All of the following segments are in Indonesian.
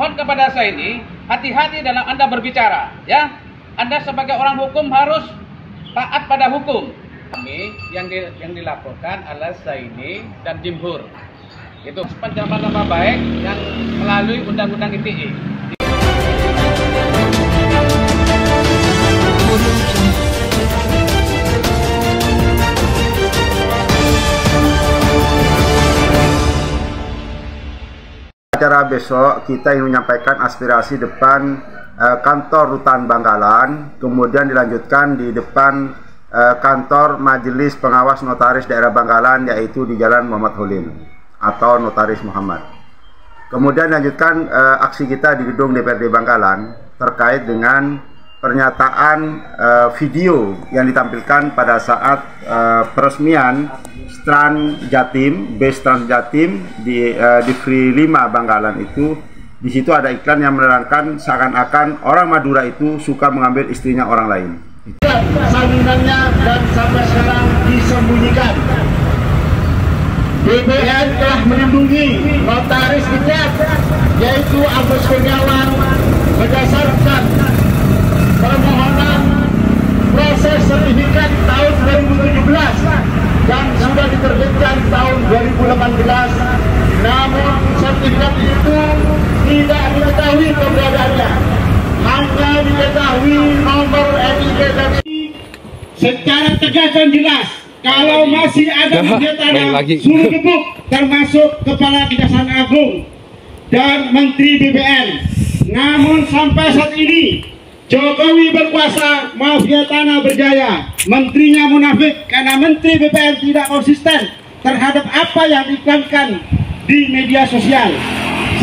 mohon kepada saya ini hati-hati dalam Anda berbicara, ya. Anda sebagai orang hukum harus taat pada hukum. Kami yang dilaporkan adalah Zaini dan Jimhur. Itu pencemaran nama baik yang melalui Undang-Undang ITE. Acara besok kita ingin menyampaikan aspirasi depan kantor Rutan Bangkalan, kemudian dilanjutkan di depan kantor Majelis Pengawas Notaris Daerah Bangkalan, yaitu di Jalan Muhammad Holim atau Notaris Muhammad. Kemudian dilanjutkan aksi kita di gedung DPRD Bangkalan terkait dengan pernyataan video yang ditampilkan pada saat peresmian Trans Jatim, base Trans Jatim di Free 5 Bangkalan itu. Di situ ada iklan yang menerangkan seakan-akan orang Madura itu suka mengambil istrinya orang lain. Salinannya dan sampai sekarang disembunyikan. BBN telah melindungi notaris dicat, yaitu Agus Kurniawan, berdasarkan permohonan proses sertifikat tahun 2017 dan sudah diterbitkan tahun 2018. Namun sertifikat itu tidak diketahui keberadaannya, hanya diketahui nomor NIK dan secara tegas dan jelas. Kalau masih ada mafia tanah, suruh gebuk, termasuk Kepala Kejaksaan Agung dan Menteri BBN. Namun sampai saat ini Jokowi berkuasa, mafia tanah berjaya, menterinya munafik karena Menteri BBN tidak konsisten terhadap apa yang diiklankan di media sosial,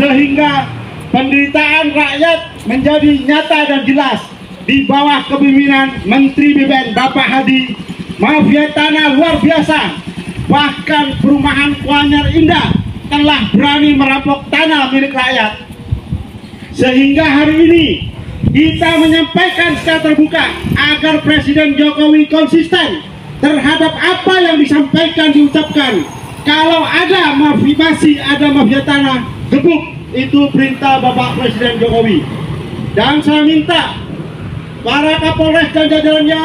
sehingga penderitaan rakyat menjadi nyata dan jelas. Di bawah kepemimpinan Menteri BBN Bapak Hadi, mafia tanah luar biasa. Bahkan perumahan Kuanyar Indah telah berani merampok tanah milik rakyat. Sehingga hari ini kita menyampaikan secara terbuka agar Presiden Jokowi konsisten terhadap apa yang disampaikan, diucapkan. Kalau ada masih ada mafia tanah, gebuk. Itu perintah Bapak Presiden Jokowi. Dan saya minta para Kapolres dan jajarannya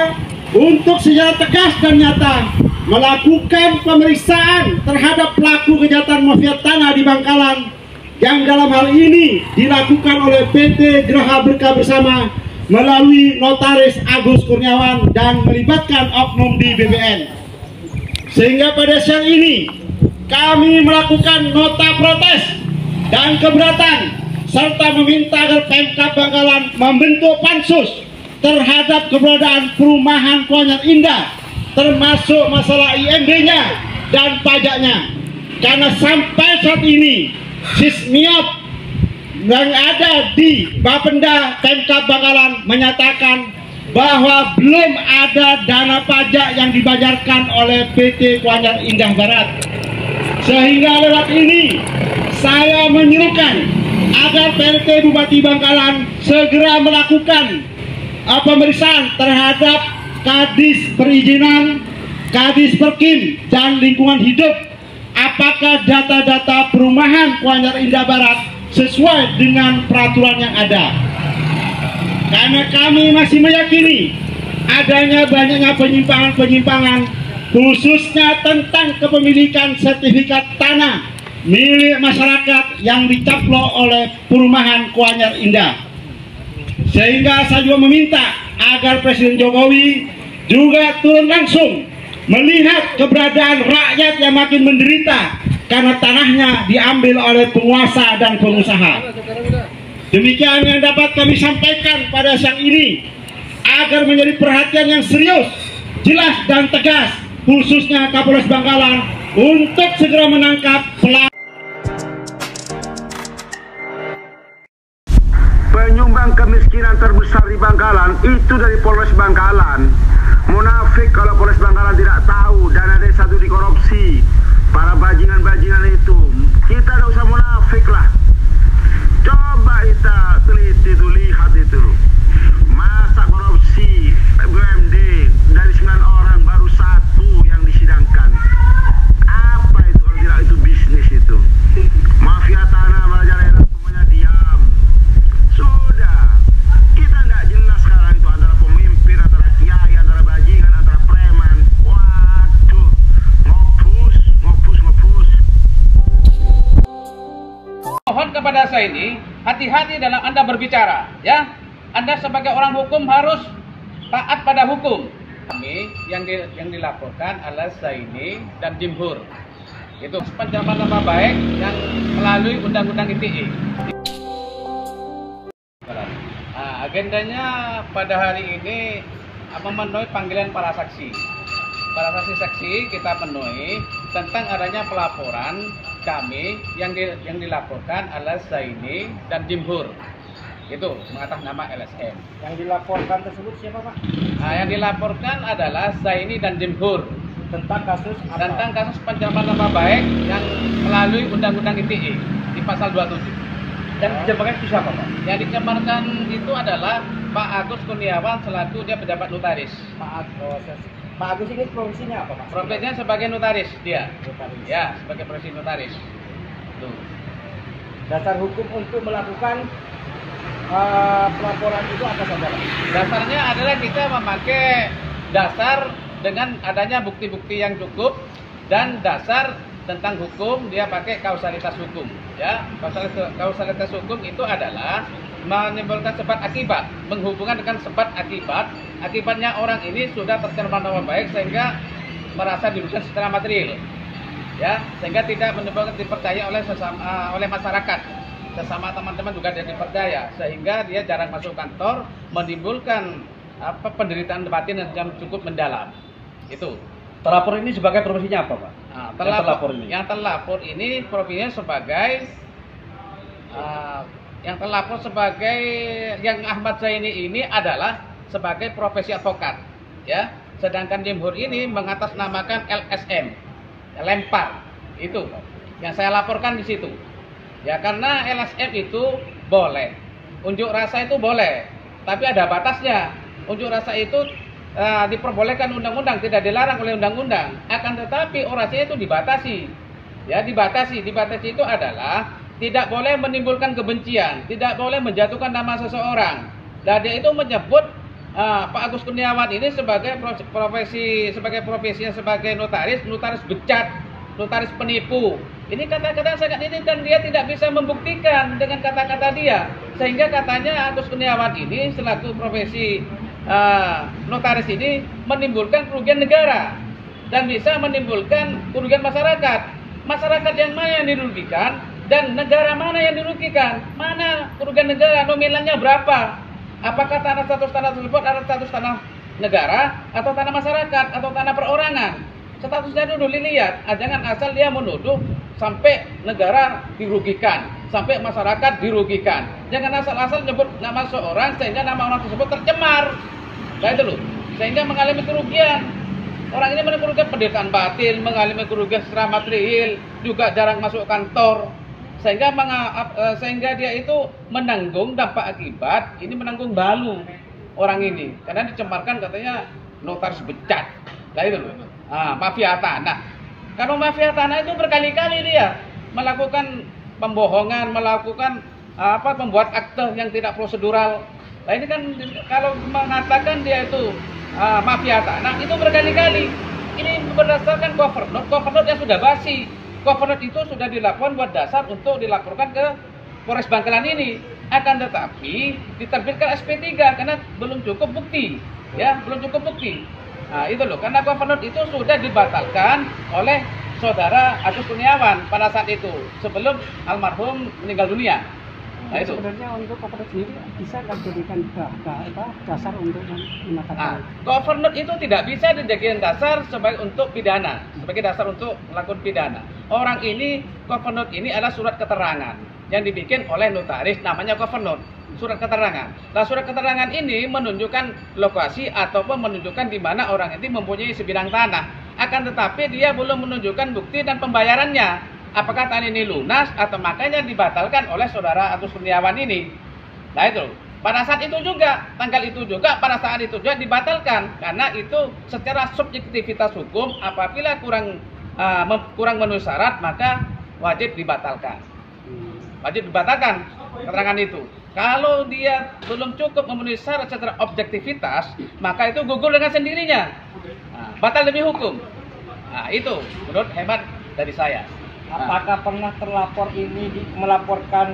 untuk secara tegas dan nyata melakukan pemeriksaan terhadap pelaku kejahatan mafia tanah di Bangkalan, yang dalam hal ini dilakukan oleh PT Geraha Berkah Bersama melalui Notaris Agus Kurniawan dan melibatkan oknum di BBN. Sehingga pada siang ini kami melakukan nota protes dan keberatan serta meminta agar Pemkab Bangkalan membentuk pansus terhadap keberadaan perumahan Kuanyar Indah, termasuk masalah IMB-nya dan pajaknya. Karena sampai saat ini Sismiop yang ada di Bapenda Pemkab Bangkalan menyatakan bahwa belum ada dana pajak yang dibayarkan oleh PT Kuanyar Indah Barat. Sehingga lewat ini saya menyerukan agar PLT Bupati Bangkalan segera melakukan pemeriksaan terhadap Kadis Perizinan, Kadis Perkim, dan Lingkungan Hidup. Apakah data-data perumahan Kuanyar Indah Barat sesuai dengan peraturan yang ada? Karena kami masih meyakini adanya banyaknya penyimpangan-penyimpangan, khususnya tentang kepemilikan sertifikat tanah milik masyarakat yang dicaplok oleh perumahan Kuanyar Indah. Sehingga saya juga meminta agar Presiden Jokowi juga turun langsung melihat keberadaan rakyat yang makin menderita karena tanahnya diambil oleh penguasa dan pengusaha. Demikian yang dapat kami sampaikan pada siang ini, agar menjadi perhatian yang serius, jelas dan tegas, khususnya Kapolres Bangkalan, untuk segera menangkap pelaku. Penyumbang kemiskinan terbesar di Bangkalan itu dari Polres Bangkalan. Munafik kalau Polres Bangkalan tidak tahu dana desa itu dikorupsi. Para bajingan-bajingan itu, kita tidak usah munafik lah. Coba kita teliti itu, lihat itu. Masa korupsi BUMD dari 9 orang baru 1 yang disidangkan. Apa itu kalau tidak itu bisnis itu? Mafia tanah Merajalela semuanya diam. Zaini, hati-hati dalam Anda berbicara, ya. Anda sebagai orang hukum harus taat pada hukum. Kami yang dilaporkan adalah Zaini dan Jimhur. Itu pencemaran nama baik yang melalui Undang-Undang ITE. Agendanya pada hari ini memenuhi panggilan para saksi. Para saksi-saksi kita penuhi tentang adanya pelaporan kami yang dilaporkan adalah Zaini dan Jimhur. Itu mengatas nama LSM. Yang dilaporkan tersebut siapa, Pak? Yang dilaporkan adalah Zaini dan Jimhur Tentang kasus apa? tentang kasus pencemaran nama baik yang melalui Undang-Undang ITE di pasal 27. Dan dicemarkan itu siapa, Pak? Yang dicemarkan itu adalah Pak Agus Kurniawan selaku dia pejabat notaris. Pak Agus ini profesinya apa, Pak? Profesinya sebagai notaris dia. Notaris. Ya, sebagai profesi notaris. Tuh. Dasar hukum untuk melakukan pelaporan itu apa saja, Pak? Dasarnya adalah kita memakai dasar dengan adanya bukti-bukti yang cukup dan dasar tentang hukum dia pakai kausalitas hukum, ya. Kausalitas hukum itu adalah menimbulkan sebab akibat, menghubungkan dengan sebab akibat. Akibatnya orang ini sudah tercemar nama baik sehingga merasa dirugikan secara material, ya, sehingga tidak menimbulkan dipercaya oleh masyarakat. Sesama teman-teman juga tidak dipercaya, sehingga dia jarang masuk kantor, menimbulkan penderitaan batin yang cukup mendalam. Itu. Terlapor ini sebagai profesinya apa, Pak? Yang terlapor ini profesinya sebagai yang Ahmad Zaini ini adalah sebagai profesi advokat, ya. Sedangkan Jimhur ini mengatasnamakan LSM, lempar. Itu yang saya laporkan di situ. Ya, karena LSM itu boleh, unjuk rasa itu boleh, tapi ada batasnya. Unjuk rasa itu diperbolehkan undang-undang, tidak dilarang oleh undang-undang. Akan tetapi orasinya itu dibatasi. Ya, dibatasi. Dibatasi itu adalah tidak boleh menimbulkan kebencian, tidak boleh menjatuhkan nama seseorang. Dan dia itu menyebut Pak Agus Kurniawan ini sebagai profesinya sebagai notaris becat, notaris penipu. Ini kata-kata sangat ini dan dia tidak bisa membuktikan dengan kata-kata dia. Sehingga katanya Agus Kurniawan ini selaku profesi notaris ini menimbulkan kerugian negara dan bisa menimbulkan kerugian masyarakat. Masyarakat yang mana yang dirugikan dan negara mana yang dirugikan? Mana kerugian negara, nominalnya berapa? Apakah status tanah tersebut adalah status tanah negara atau tanah masyarakat atau tanah perorangan? Statusnya dulu dilihat, jangan asal dia menuduh sampai negara dirugikan, sampai masyarakat dirugikan. Jangan asal-asal nyebut nama seorang sehingga nama orang tersebut tercemar. Nah itu loh, sehingga mengalami kerugian. Orang ini mengalami kerugian penderitaan batin, mengalami kerugian secara material, juga jarang masuk kantor. Sehingga dia itu menanggung dampak akibat, ini menanggung balu orang ini. Karena dicemarkan katanya notaris becat. Nah itu loh, mafia tanah. Kalau mafia tanah itu berkali-kali dia melakukan pembohongan, melakukan membuat akte yang tidak prosedural. Nah ini kan kalau mengatakan dia itu mafia tanah itu berkali-kali. Ini berdasarkan cover note yang sudah basi. Cover note itu sudah dilaporkan buat dasar untuk dilaporkan ke Polres Bangkalan ini. Akan tetapi diterbitkan SP3 karena belum cukup bukti, ya, belum cukup bukti. Nah itu loh, karena cover note itu sudah dibatalkan oleh saudara Agus Kurniawan pada saat itu sebelum almarhum meninggal dunia. Nah itu sebenarnya untuk cover note sendiri bisa dijadikan dasar untuk menetapkan. Cover note itu tidak bisa dijadikan dasar sebagai untuk pidana, sebagai dasar untuk melakukan pidana. Orang ini cover note ini adalah surat keterangan yang dibikin oleh notaris, namanya cover note, surat keterangan. Nah surat keterangan ini menunjukkan lokasi ataupun menunjukkan di mana orang itu mempunyai sebidang tanah. Akan tetapi dia belum menunjukkan bukti dan pembayarannya. Apakah tanah ini lunas atau makanya dibatalkan oleh saudara Agus Kurniawan ini. Nah itu, pada saat itu juga, tanggal itu juga, pada saat itu juga dibatalkan. Karena itu secara subjektivitas hukum, apabila kurang memenuhi syarat, maka wajib dibatalkan. Wajib dibatalkan keterangan itu. Kalau dia belum cukup memenuhi syarat secara objektivitas, maka itu gugur dengan sendirinya. Batal demi hukum. Nah itu menurut hemat dari saya. Apakah pernah terlapor ini melaporkan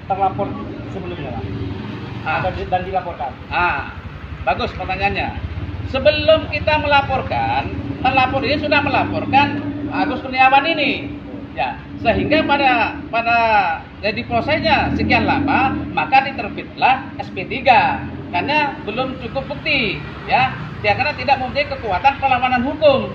terlapor sebelumnya, Pak? Dan dilaporkan? Bagus pertanyaannya. Sebelum kita melaporkan, terlapor ini sudah melaporkan Agus Kurniawan ini. Ya, sehingga pada jadi prosesnya sekian lama, maka diterbitlah SP3 karena belum cukup bukti, ya. Karena tidak mempunyai kekuatan perlawanan hukum.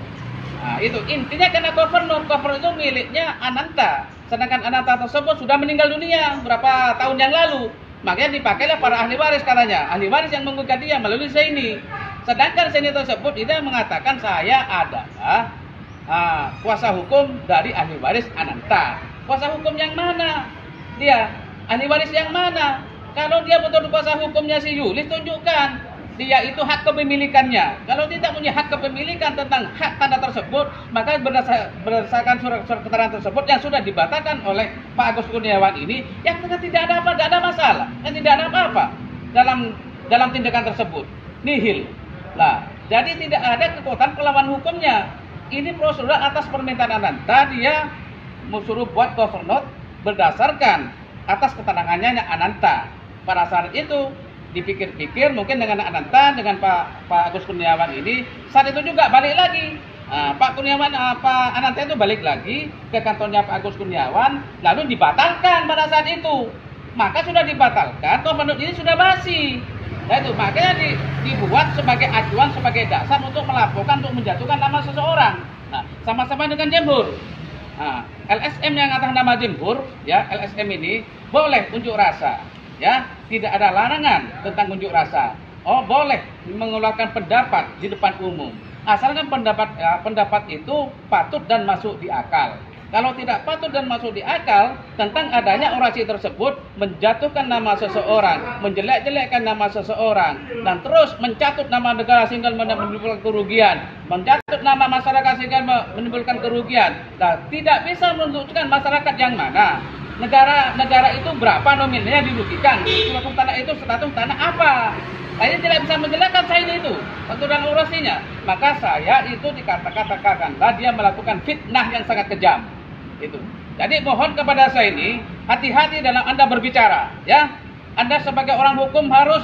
Nah, itu intinya karena gubernur itu miliknya Ananta, sedangkan Ananta tersebut sudah meninggal dunia berapa tahun yang lalu. Makanya dipakailah para ahli waris katanya, ahli waris yang menggugat dia melalui Zaini. Sedangkan Zaini tersebut dia mengatakan saya adalah kuasa hukum dari ahli waris Ananta. Kuasa hukum yang mana? Dia ahli waris yang mana? Kalau dia betul kuasa hukumnya si Yulis, tunjukkan dia itu hak kepemilikannya. Kalau tidak punya hak kepemilikan tentang hak tanda tersebut, maka berdasarkan surat-surat keterangan tersebut yang sudah dibatalkan oleh Pak Agus Kurniawan ini, yang tidak ada masalah, yang tidak ada apa-apa dalam tindakan tersebut. Nihil. Lah, jadi tidak ada kekuatan perlawanan hukumnya. Ini prosedur atas permintaan Ananta, dia suruh buat cover note berdasarkan atas keterangannya Ananta. Pada saat itu dipikir-pikir mungkin dengan Ananta, dengan Pak Agus Kurniawan ini, saat itu juga balik lagi. Pak Ananta itu balik lagi ke kantornya Pak Agus Kurniawan, lalu dibatalkan pada saat itu. Maka sudah dibatalkan, cover note ini sudah basi. Nah itu makanya dibuat sebagai acuan, sebagai dasar untuk melaporkan, untuk menjatuhkan nama seseorang. Nah, sama-sama dengan Jemhur. LSM yang atas nama Jemhur, ya LSM ini boleh unjuk rasa. Ya, tidak ada larangan tentang unjuk rasa. Boleh mengeluarkan pendapat di depan umum. Asalkan pendapat itu patut dan masuk di akal. Kalau tidak patut dan masuk di akal tentang adanya orasi tersebut menjatuhkan nama seseorang, menjelek-jelekkan nama seseorang, dan terus mencatut nama negara sehingga menimbulkan kerugian, mencatut nama masyarakat sehingga menimbulkan kerugian. Dan tidak bisa menunjukkan masyarakat yang mana. Negara itu berapa nominalnya dirugikan, suatu tanah itu status tanah apa. Saya tidak bisa menjelaskan saya itu waktu dan urasinya. Maka saya itu dikatakanlah dia melakukan fitnah yang sangat kejam. Itu. Jadi mohon kepada saya ini hati-hati dalam Anda berbicara, ya. Anda sebagai orang hukum harus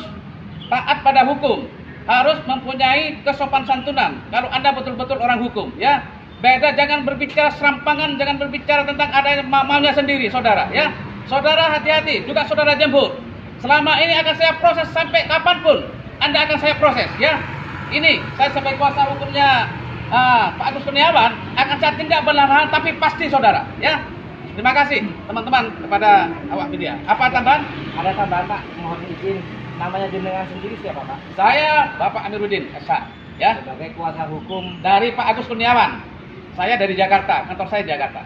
taat pada hukum, harus mempunyai kesopan santunan. Kalau Anda betul-betul orang hukum, ya. Beda, jangan berbicara serampangan, jangan berbicara tentang adanya maunya sendiri, saudara, ya. Saudara hati-hati, juga saudara Jemhur. Selama ini akan saya proses sampai kapanpun, Anda akan saya proses, ya. Ini saya sebagai kuasa hukumnya Pak Agus Kurniawan akan saya tindak berlahan, tapi pasti, saudara, ya. Terima kasih teman-teman kepada awak media. Apa tambahan? Ada tambahan, Pak. Mohon izin, namanya jenengan sendiri siapa, Pak? Saya Bapak Amiruddin Esa, ya. Sebagai kuasa hukum Dari Pak Agus Kurniawan. Saya dari Jakarta, kantor saya Jakarta.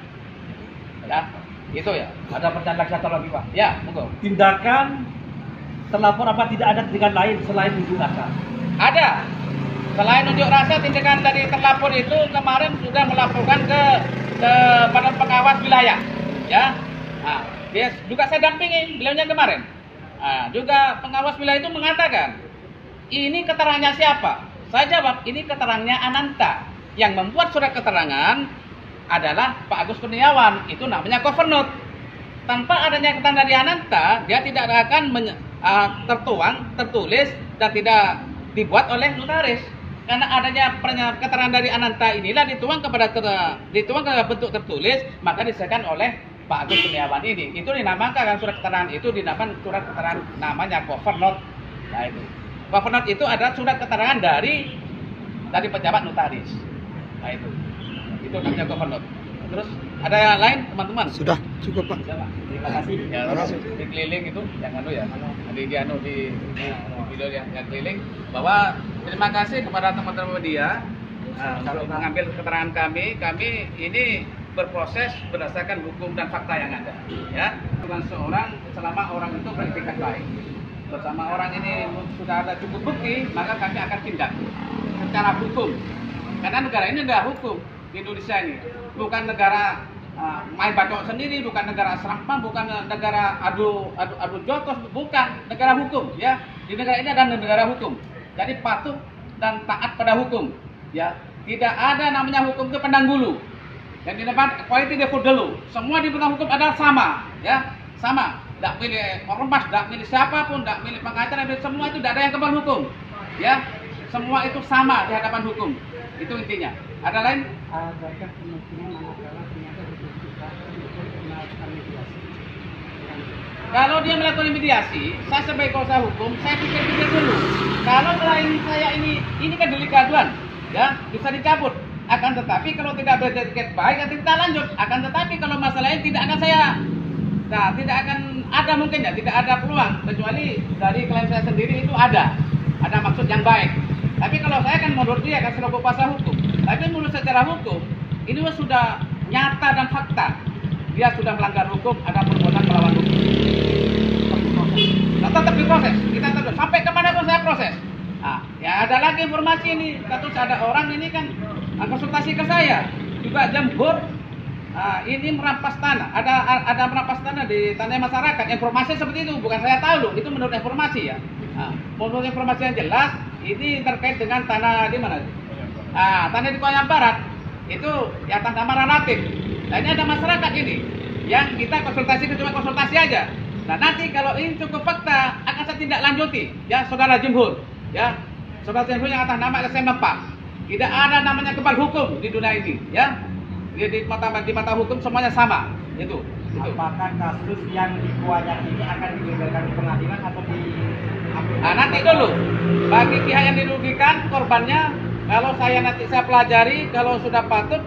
Ya, itu ya. Ada pertanyaan satu lagi, Pak. Ya, monggo. Tindakan terlapor apa tidak ada tindakan lain selain unjuk rasa? Ada. Selain unjuk rasa, tindakan dari terlapor itu kemarin sudah melaporkan ke Badan Pengawas Wilayah. Ya. Nah, dia juga saya dampingi beliaunya kemarin. Nah, juga pengawas wilayah itu mengatakan, ini keterangannya siapa? Saya jawab, ini keterangannya Ananta. Yang membuat surat keterangan adalah Pak Agus Kurniawan, itu namanya cover note. Tanpa adanya keterangan dari Ananta, dia tidak akan tertulis dan tidak dibuat oleh notaris. Karena adanya keterangan dari Ananta inilah dituang ke bentuk tertulis, maka disahkan oleh Pak Agus Kurniawan ini. Itu dinamakan surat keterangan itu dinamakan surat keterangan namanya cover note. Nah itu. Cover note itu adalah surat keterangan dari pejabat notaris. Nah itu namanya cover note. Terus ada yang lain teman-teman? Sudah cukup, Pak. Sudah, Pak. Terima kasih. Ya, di keliling itu yang di video yang keliling bahwa terima kasih kepada teman-teman media untuk mengambil keterangan kami ini berproses berdasarkan hukum dan fakta yang ada, ya. Bukan seorang selama orang itu beretikat baik. Bersama orang ini sudah ada cukup bukti, maka kami akan tindak secara hukum. Karena negara ini negara hukum di Indonesia ini, bukan negara main bacok sendiri, bukan negara serampan, bukan negara adu jotos, bukan negara hukum, ya. Di negara ini ada negara hukum. Jadi patuh dan taat pada hukum, ya. Tidak ada namanya hukum itu pandang bulu. yang di depan quality default dulu. Semua di penegak hukum adalah sama, ya, sama. Tidak milih ormas, tidak milih siapapun, tidak milih pengacara, semua itu tidak ada yang kebal hukum, ya. Semua itu sama di hadapan hukum. Itu intinya. Ada lain? Adakah kemungkinan manakala ternyata dibutuhkan untuk melakukan mediasi? Kalau dia melakukan mediasi, saya sebagai kuasa hukum, saya pikir-pikir dulu. Kalau selain saya ini kan delik aduan, ya, bisa dicabut. Akan tetapi kalau tidak beretiket baik, nanti kita lanjut. Akan tetapi kalau masalahnya tidak akan tidak akan ada mungkin ya, tidak ada peluang kecuali dari klien saya sendiri itu ada maksud yang baik. Tapi kalau saya kan menurut dia kan selaku kuasa hukum. Tapi menurut secara hukum ini sudah nyata dan fakta. Dia sudah melanggar hukum, ada perbuatan melawan hukum. Nah, tetap diproses. Kita terus sampai kemana pun saya proses. Nah, ya ada lagi informasi ini. Terus ada orang ini kan konsultasi ke saya juga Jember. Ini merampas tanah. Ada merampas tanah di tanah masyarakat. Informasi seperti itu, bukan saya tahu loh. Itu menurut informasi ya. Menurut informasi yang jelas, ini terkait dengan tanah di mana? Tanah di Kuala Barat itu ya tanah relatif. Nah ini ada masyarakat ini yang kita konsultasi cuma konsultasi aja. Nah nanti kalau ini cukup fakta akan saya tindak lanjuti ya saudara Jemhur ya saudara Jemhur yang atas nama LSM 4. Tidak ada namanya kebal hukum di dunia ini ya. Di mata hukum semuanya sama itu. Apakah kasus yang dikuayakan ini akan dibeberkan di pengadilan atau di nanti dulu bagi pihak yang dirugikan korbannya kalau saya pelajari kalau sudah patut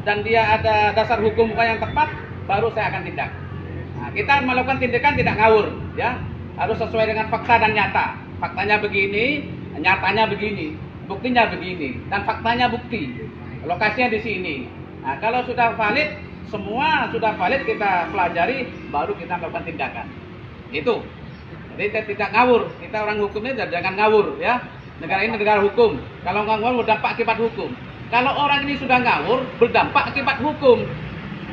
dan dia ada dasar hukum yang tepat baru saya akan tindak. Kita melakukan tindakan tidak ngawur ya harus sesuai dengan fakta dan nyata. Faktanya begini, nyatanya begini, buktinya begini dan faktanya bukti. Lokasinya di sini. Nah, kalau sudah valid, semua sudah valid kita pelajari, baru kita melakukan tindakan. Itu. Jadi kita tidak ngawur. Kita orang hukumnya jangan ngawur, ya. Negara ini negara hukum. Kalau ngawur berdampak akibat hukum. Kalau orang ini sudah ngawur, berdampak akibat hukum.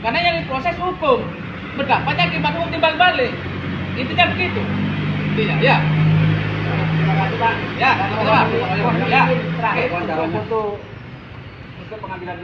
Karena yang diproses hukum, berdampaknya akibat hukum timbal balik. Intinya begitu. Intinya, ya. Terima kasih Pak. Ya, sama-sama. Ya. Terakhir untuk pengambilan